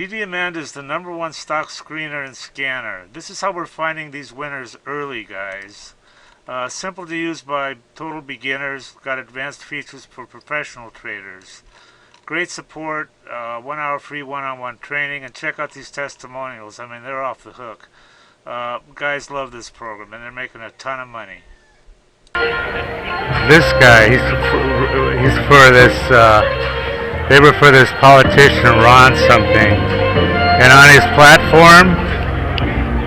DDAmanda is the #1 stock screener and scanner. This is how we're finding these winners early, guys. Simple to use by total beginners. Got advanced features for professional traders. Great support, 1 hour free one-on-one training, and check out these testimonials. I mean, they're off the hook. Guys love this program, and they're making a ton of money. This guy, he's for this, they were for this politician, Ron something. And on his platform,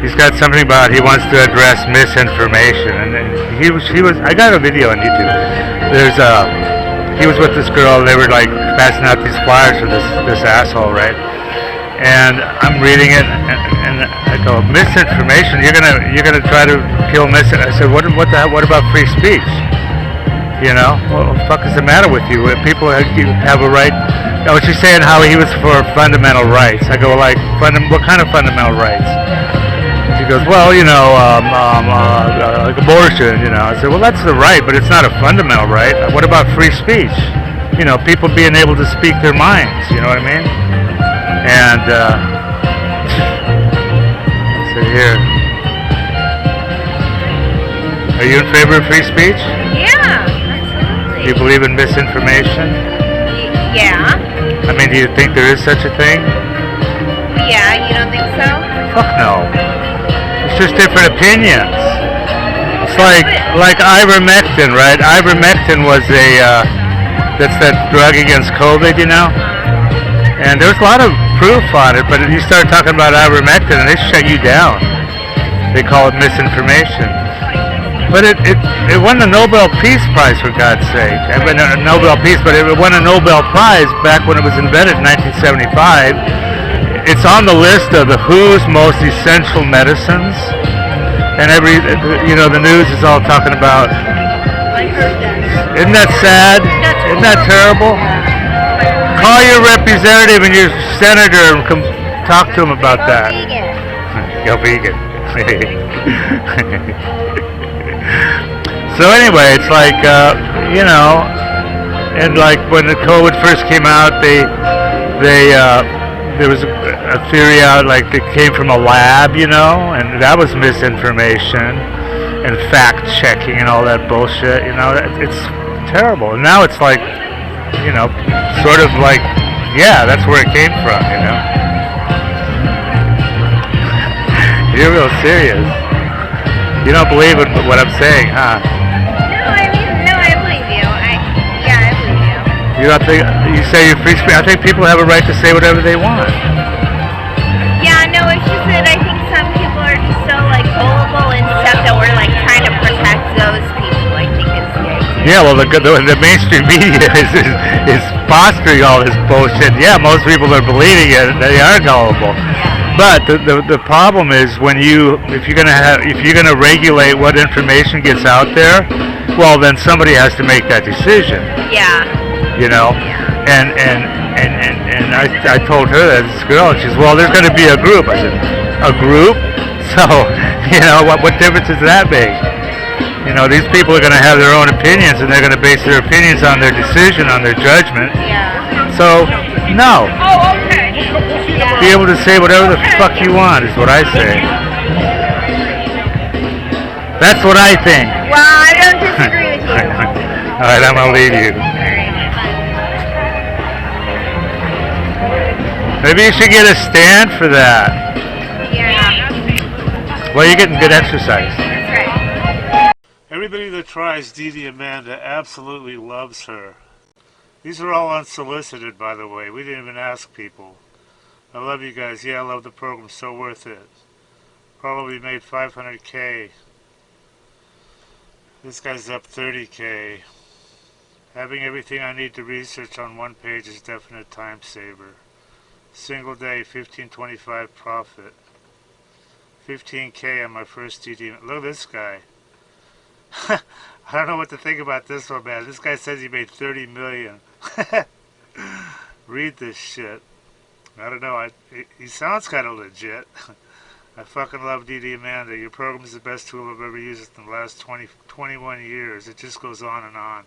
he's got something about he wants to address misinformation. And he was, I got a video on YouTube. He was with this girl, and they were like passing out these flyers for this asshole, right? And I'm reading it, and I go, misinformation. You're gonna try to kill I said, what about free speech? You know, what the fuck is the matter with you? People have a right. I was just saying how he was for fundamental rights. I go, like, what kind of fundamental rights? She goes, well, you know, like abortion. You know, I said, well, that's the right, but it's not a fundamental right. What about free speech? You know, people being able to speak their minds. You know what I mean? And so here, are you in favor of free speech? Yeah, absolutely. Do you believe in misinformation? Yeah. I mean, do you think there is such a thing? Yeah, you don't think so? Fuck no. It's just different opinions. It's like ivermectin, right? Ivermectin was that's that drug against COVID, you know? And there's a lot of proof on it, but you start talking about ivermectin and they shut you down. They call it misinformation. But it won the Nobel Peace Prize, for God's sake. I mean, a Nobel Peace, but it won a Nobel Prize back when it was invented in 1975. It's on the list of the WHO's most essential medicines. And the news is all talking about. I heard that. Isn't that sad? Isn't that terrible? Call your representative and your senator and come talk to him about that. Go vegan. So anyway, it's like, and like when the COVID first came out, there was a theory out like it came from a lab, you know, and that was misinformation and fact checking and all that bullshit, you know. It's terrible. And now it's like, you know, sort of like, yeah, that's where it came from, you know. You're real serious. You don't believe in what I'm saying, huh? No, I believe you. I believe you. You don't think, you say you're free speech? I think people have a right to say whatever they want. Yeah, no, it's just that I think some people are just so, like, gullible and stuff that we're, like, trying to protect those people, I think is the idea. Yeah, well, the mainstream media is fostering all this bullshit. Yeah, most people are believing it. They are gullible. But the problem is if you're gonna regulate what information gets out there, well, then somebody has to make that decision. Yeah. You know, Yeah. and I told her that, this girl, and she says, well, there's going to be a group. I said, a group? So, you know, what difference does that make? You know, these people are going to have their own opinions, and they're going to base their opinions on their decision, on their judgment. Yeah. So, no. Oh, okay. Yeah. Be able to say whatever the fuck you want is what I say. That's what I think. Well, I don't disagree with you. All right, I'm going to leave you. Maybe you should get a stand for that. Yeah. Well, you're getting good exercise. That's right. Everybody that tries DDAmanda absolutely loves her. These are all unsolicited, by the way. We didn't even ask people. I love you guys. Yeah, I love the program. So worth it. Probably made 500K. This guy's up 30K. Having everything I need to research on one page is definite time saver. Single day, 1525 profit. 15K on my first DD. Look at this guy. I don't know what to think about this one, man. This guy says he made 30 million. Read this shit. I don't know. He sounds kind of legit. I fucking love DDAmanda. Your program is the best tool I've ever used in the last 21 years. It just goes on and on.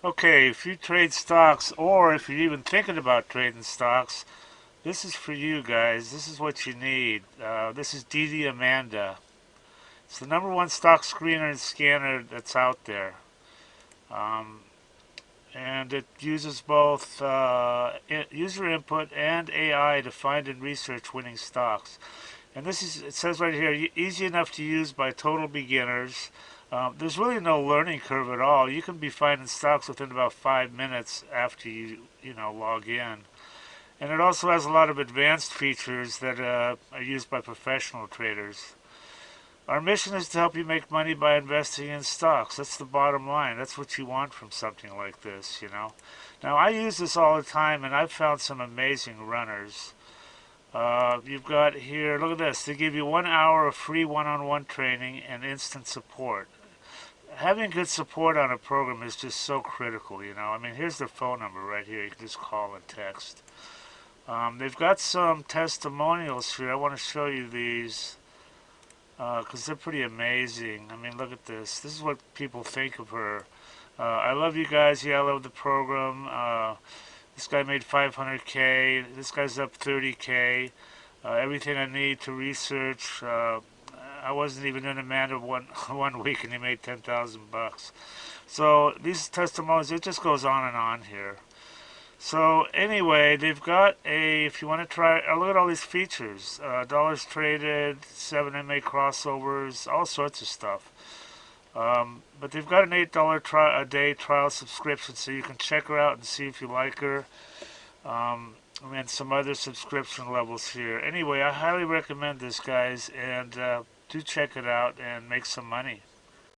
Okay, if you trade stocks, or if you're even thinking about trading stocks, this is for you guys. This is what you need. This is DDAmanda. It's the number one stock screener and scanner that's out there. Um, and it uses both user input and AI to find and research winning stocks. And this is, it says right here, easy enough to use by total beginners. There's really no learning curve at all. You can be finding stocks within about 5 minutes after you log in. And it also has a lot of advanced features that are used by professional traders. Our mission is to help you make money by investing in stocks. That's the bottom line. That's what you want from something like this. Now, I use this all the time, and I've found some amazing runners. You've got here, look at this. They give you 1 hour of free one-on-one training and instant support. Having good support on a program is just so critical. I mean, here's their phone number right here. You can just call and text. They've got some testimonials here. I want to show you these because they're pretty amazing. I mean, look at this. This is what people think of her. I love you guys. Yeah, I love the program. This guy made 500K. This guy's up 30K. Everything I need to research. I wasn't even in Amanda one week, and he made 10,000 bucks. So these testimonials, it just goes on and on here. So anyway, they've got if you want to try, look at all these features. Dollars traded, 7MA crossovers, all sorts of stuff. But they've got an $8 a day trial subscription, so you can check her out and see if you like her. And some other subscription levels here. Anyway, I highly recommend this, guys, and do check it out and make some money.